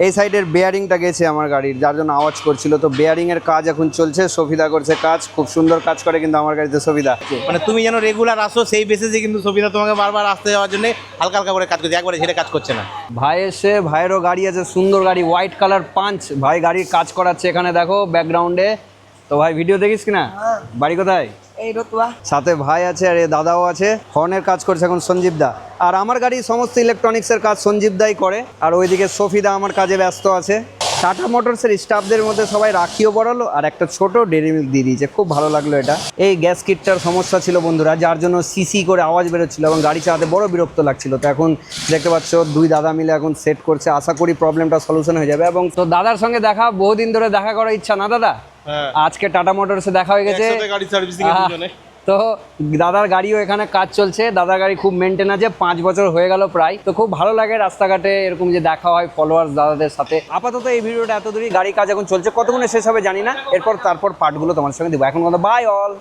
এই সাইডের বেয়ারিংটা গেছে আমার গাড়ির, যার জন্য আওয়াজ করছিল। তো বেয়ারিং এর কাজ এখন চলছে, সফিদা করছে কাজ, খুব সুন্দর কাজ করে কিন্তু আমার গাড়িতে সফিদা। মানে তুমি যেন রেগুলার আসো সেই বেসিসে কিন্তু সুবিধা তোমাকে বারবার আসতে যাওয়ার জন্য হালকা হালকা করে কাজ করছে, একবারে ছেড়ে কাজ করছে না। ভাই এসে, ভাইয়েরও গাড়ি আছে, সুন্দর গাড়ি, হোয়াইট কালার পাঞ্চ। ভাই গাড়ির কাজ করাচ্ছে এখানে, দেখো ব্যাকগ্রাউন্ডে। তো ভাই ভিডিও দেখিস কিনা? বাড়ি কোথায়? এই রতুয়া। সাথে ভাই আছে আর এ দাদাও আছে। হর্নের কাজ করছে এখন সঞ্জীব দা। আর আমার গাড়ি সমস্ত ইলেকট্রনিক্সের কাজ সঞ্জীব দাই করে। আর ওইদিকে সফিদা আমার কাজে ব্যস্ত আছে। টাটা মোটরসের স্টাফদের মধ্যে সবাই রাখিও পড়ালো আর একটা ছোট ডেরি মিল্ক দিয়ে দিয়েছে, খুব ভালো লাগলো এটা। এই গ্যাস কিটটার সমস্যা ছিল বন্ধুরা, যার জন্য সিসি করে আওয়াজ বেরোচ্ছিল এবং গাড়ি চালাতে বড় বিরক্ত লাগছিল। তো এখন দেখতে পাচ্ছ দুই দাদা মিলে এখন সেট করছে, আশা করি প্রবলেমটা সলিউশন হয়ে যাবে। এবং তো দাদার সঙ্গে দেখা, বহুদিন ধরে দেখা করার ইচ্ছা না দাদা? আজকে টাটা মোটরসে দেখা হয়ে গেছে। তো দাদার গাড়িও এখানে কাজ চলছে, দাদার গাড়ি খুব মেনটেন আছে, 5 বছর হয়ে গেল প্রায়। তো খুব ভালো লাগে রাস্তাঘাটে এরকম যে দেখা হয় ফলোয়ার্স দাদাদের সাথে। আপাতত এই ভিডিওটা এত দূরই, গাড়ি কাজ এখন চলছে, কতক্ষণে শেষ হবে জানি না। তারপর পার্টগুলো তোমার সঙ্গে দেবো। এখন কথা, বাই অল।